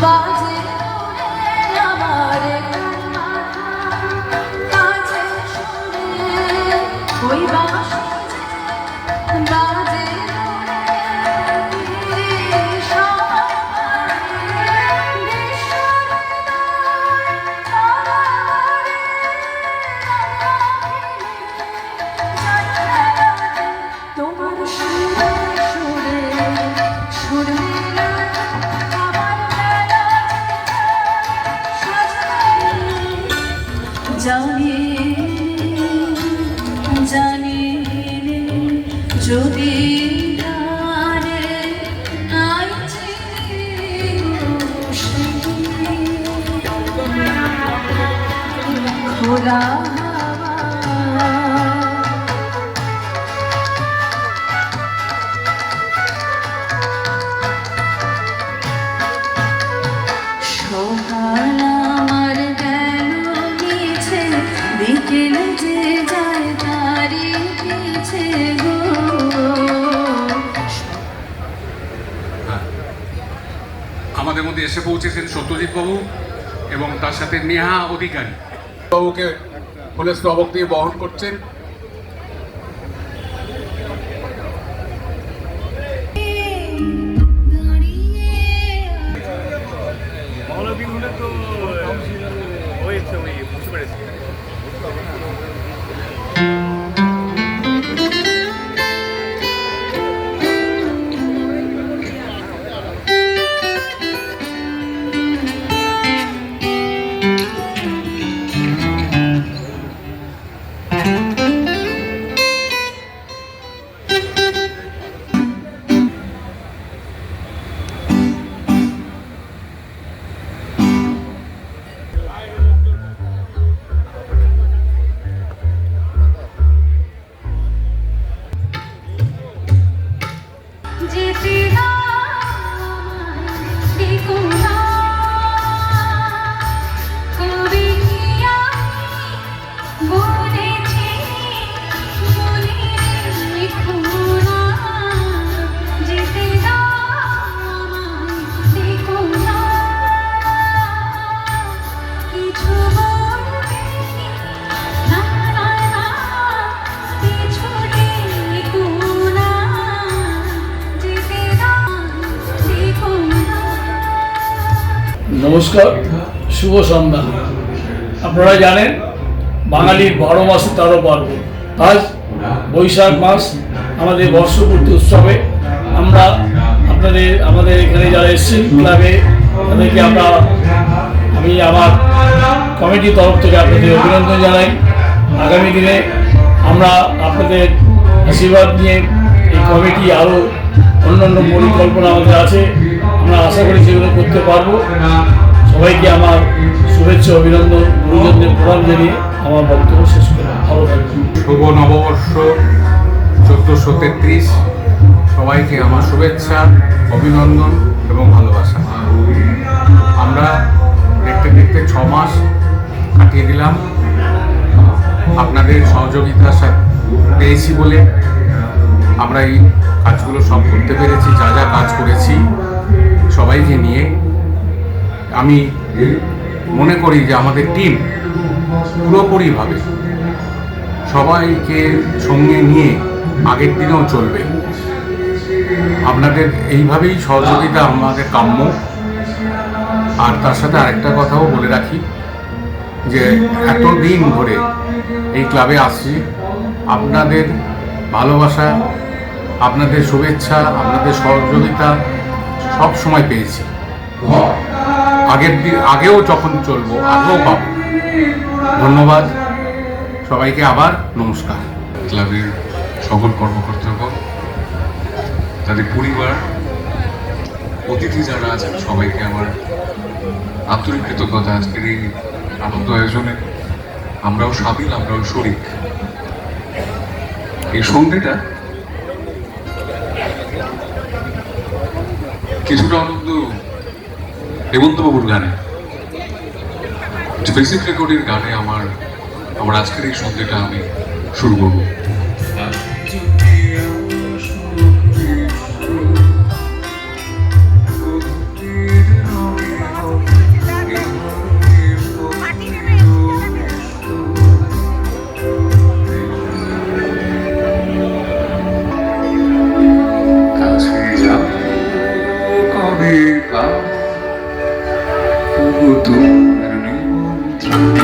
বাজে আমার কাছে শুনে ওই বাঁশি বাজে তোমার সুরে সুর জানি জানি যদি গানে আইছি খোলা সকাল আমার গেল মিছে বিকেল যে যায় তারি পিছে গো। আমাদের মধ্যে এসে পৌঁছেছেন সত্যজিৎ বাবু এবং তার সাথে নেহা অধিকারী বাবুকে ফুলের স্তবক দিয়ে বহন করছেন। নমস্কার, শুভ সন্ধ্যা। আপনারা জানেন বাঙালির 12 মাসে 13 পার্বণ। আজ বৈশাখ মাস আমাদের বর্ষপূর্তি উৎসবে আমরা আমাদের এখানে যারা এসেছেন ক্লাবে তাদেরকে আমি আমার কমিটির তরফ থেকে আপনাদের অভিনন্দন জানাই। আগামী দিনে আমরা আপনাদের আশীর্বাদ নিয়ে এই কমিটি আরও অন্যান্য পরিকল্পনা আমাদের আছে, আমরা আশা করি সেগুলো করতে পারবো। সবাইকে আমার শুভেচ্ছা অভিনন্দন, গুরুজনদের প্রণাম জানিয়ে আমার বক্তব্য শেষ করলাম। ভালো থাকবেন। শুভ নববর্ষ 1433, সবাইকে আমার শুভেচ্ছা, অভিনন্দন এবং ভালোবাসা। আমরা দেখতে দেখতে 6 মাস কাটিয়ে দিলাম। আপনাদের সহযোগিতার সাথে পেয়েছি বলে আমরা এই কাজগুলো সব করতে পেরেছি। যা যা কাজ করেছি সবাইকে নিয়ে আমি মনে করি যে আমাদের টিম পুরোপুরিভাবে সবাইকে সঙ্গে নিয়ে আগের দিনেও চলবে। আপনাদের এইভাবেই সহযোগিতা আমাদের কাম্য। আর তার সাথে আরেকটা কথাও বলে রাখি যে এতদিন ধরে এই ক্লাবে আসছি, আপনাদের ভালোবাসা, আপনাদের শুভেচ্ছা, আপনাদের সহযোগিতা সব সময় পেয়েছি। আগেও যখন চলবো আগেও পাবো। ধন্যবাদ সবাইকে, আবার নমস্কার। ক্লাবের সকল কর্মকর্তাগণ, তাদের পরিবার, অতিথি যারা আছেন সবাইকে আমার আন্তরিক কৃতজ্ঞতা। আজকের এই আনন্দ আয়োজনে আমরাও সামিল, আমরাও শরিক। এই সন্ধ্যেটা কিছুটা আনন্দ হেমন্তবাবুর গানে, বেসিক রেকর্ডের গানে আমার আজকের এই সন্ধ্যেটা আমি শুরু করবো। তোমার নিমন্ত্রণ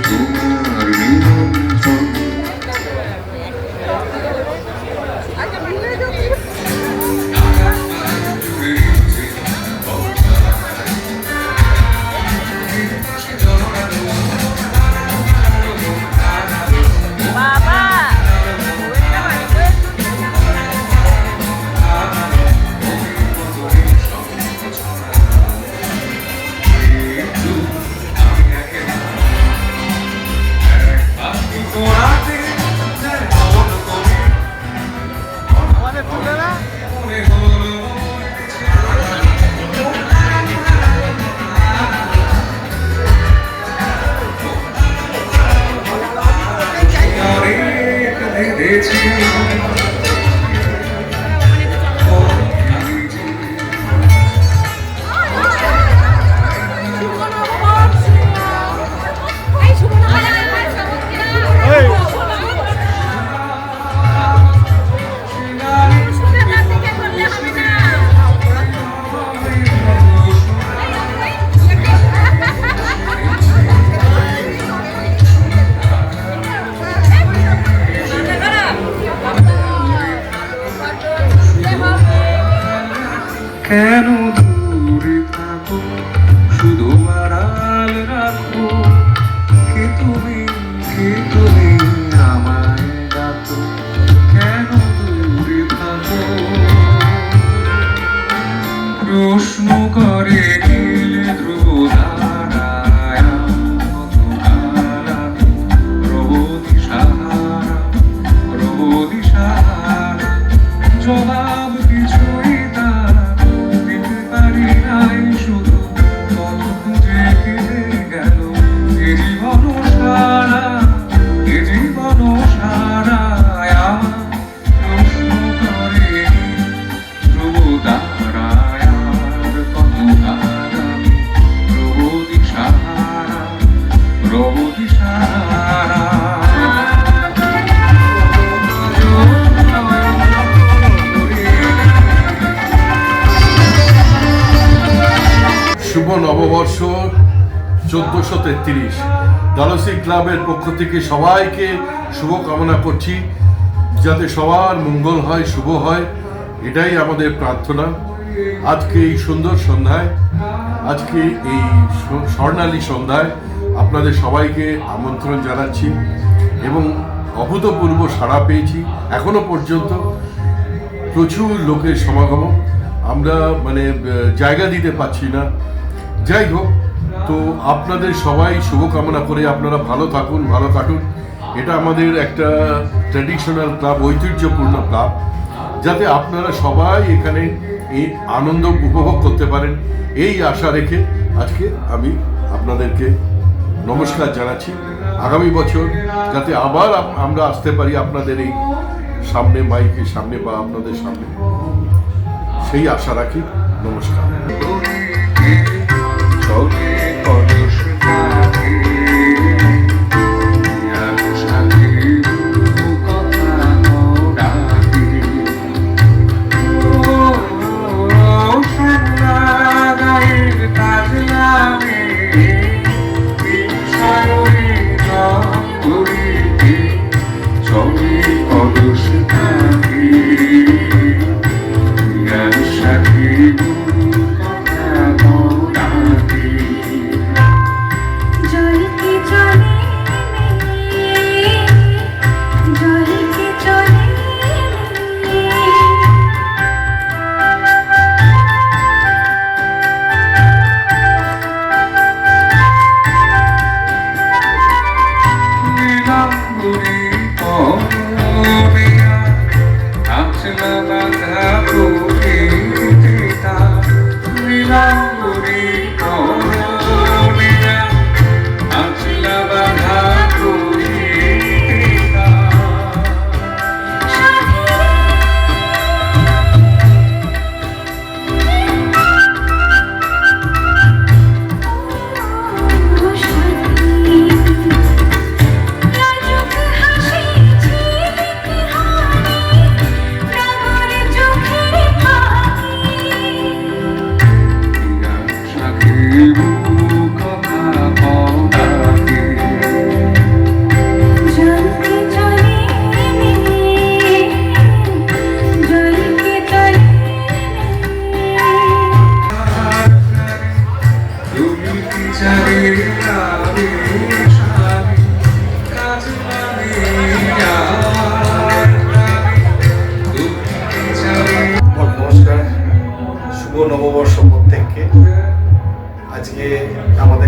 তোমার নিমন্ত্রণ কেন দূরে থাকো শুধু আড়াল রাখো কে তুমি আমায় ডাকো কেন দূরে থাকো প্রশ্ন করে গেলে ধ্রুব ধারায় রবদিশাহারা জবাব কিছুই দিতে পারি নাই শুধু কত খুঁজে কেটে গেল এ জীবন সারা আমার প্রশ্ন করে ধ্রুব দাঁড়ায় আর কত আগামী রবদিশাহারা শুভ নববর্ষ 1433 দালসি ক্লাবের পক্ষ থেকে সবাইকে শুভ কামনা করছি, যাতে সবার মঙ্গল হয়, শুভ হয়, এটাই আমাদের প্রার্থনা। আজকে এই সুন্দর সন্ধ্যায়, আজকে এই স্বর্ণালী সন্ধ্যায় আপনাদের সবাইকে আমন্ত্রণ জানাচ্ছি এবং অভূতপূর্ব সাড়া পেয়েছি। এখনো পর্যন্ত প্রচুর লোকের সমাগম, আমরা জায়গা দিতে পারছি না। যাই হোক, তো আপনাদের সবাই শুভকামনা করে আপনারা ভালো থাকুন, ভালো কাটুন। এটা আমাদের একটা ট্র্যাডিশনাল ক্লাব, ঐতিহ্যপূর্ণ ক্লাব, যাতে আপনারা সবাই এখানে এই আনন্দ উপভোগ করতে পারেন, এই আশা রেখে আজকে আমি আপনাদেরকে নমস্কার জানাচ্ছি। আগামী বছর যাতে আবার আমরা আসতে পারি আপনাদের এই সামনে, মাইকের সামনে বা আপনাদের সামনে, সেই আশা রাখি। নমস্কার। সাথে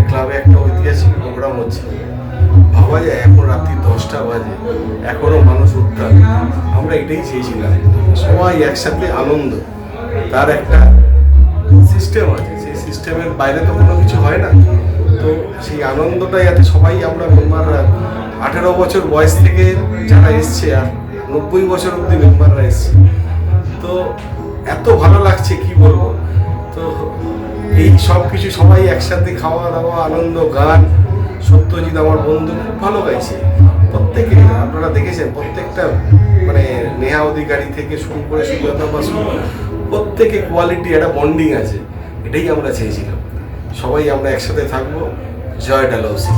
ক্লাবে একটা ঐতিহাসিক প্রোগ্রাম হচ্ছে, ভাবা যায় এখন রাত্রি 10টা বাজে, এখনো মানুষ উত্তাল। আমরা এটাই চেয়েছিলাম, সবাই একসাথে আনন্দ, তার একটা সিস্টেম আছে, সেই সিস্টেমের বাইরে তো কোনো কিছু হয় না। তো সেই আনন্দটা যাতে সবাই আমরা মেম্বাররা 18 বছর বয়স থেকে যারা এসছে আর 90 বছর অবধি মেম্বাররা এসছে, তো এত ভালো লাগছে কি বলবো। তো এই সব কিছু সবাই একসাথে খাওয়া দাওয়া, আনন্দ, গান। সত্যজিৎ আমার বন্ধু খুব ভালো গাইছে, প্রত্যেকে আপনারা দেখেছেন, প্রত্যেকটা মানে নেহা অধিকারী থেকে শুরু করে সুজাতা বাসু, প্রত্যেকে কোয়ালিটি, একটা বন্ডিং আছে। এটাই আমরা চেয়েছিলাম, সবাই আমরা একসাথে থাকবো। জয় ডালহৌসি।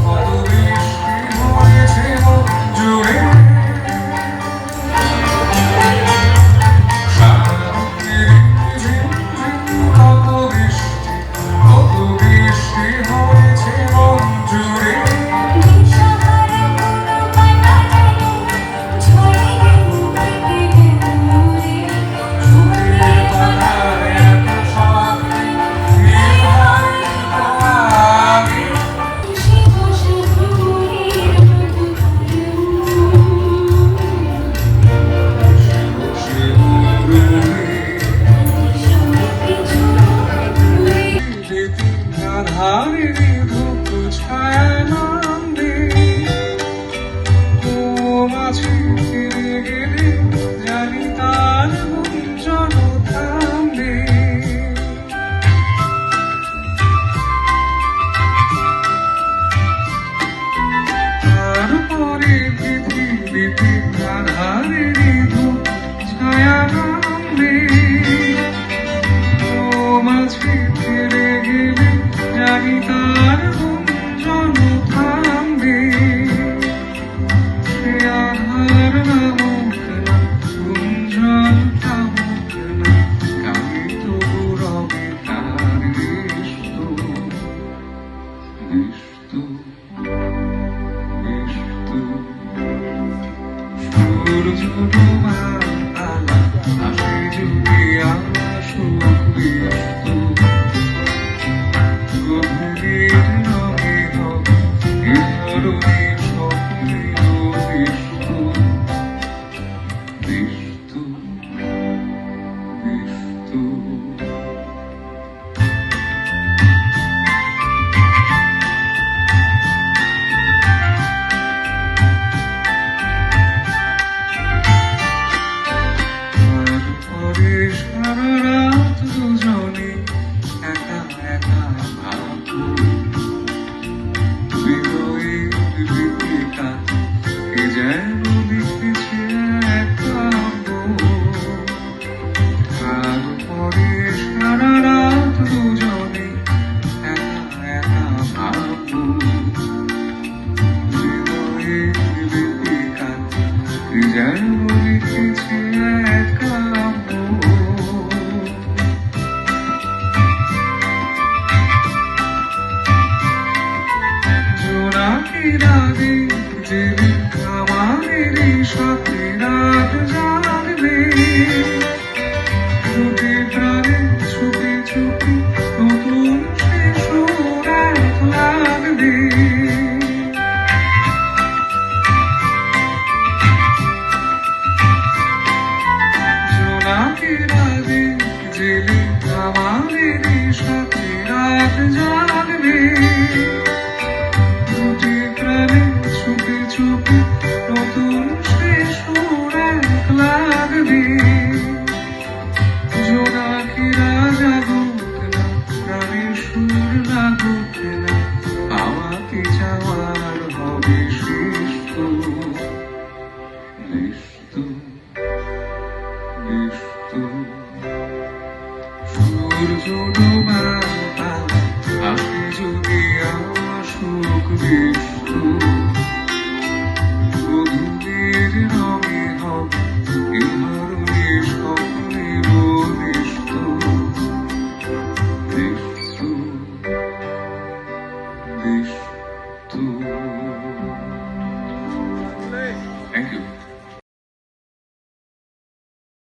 সাথে রাত জাগবে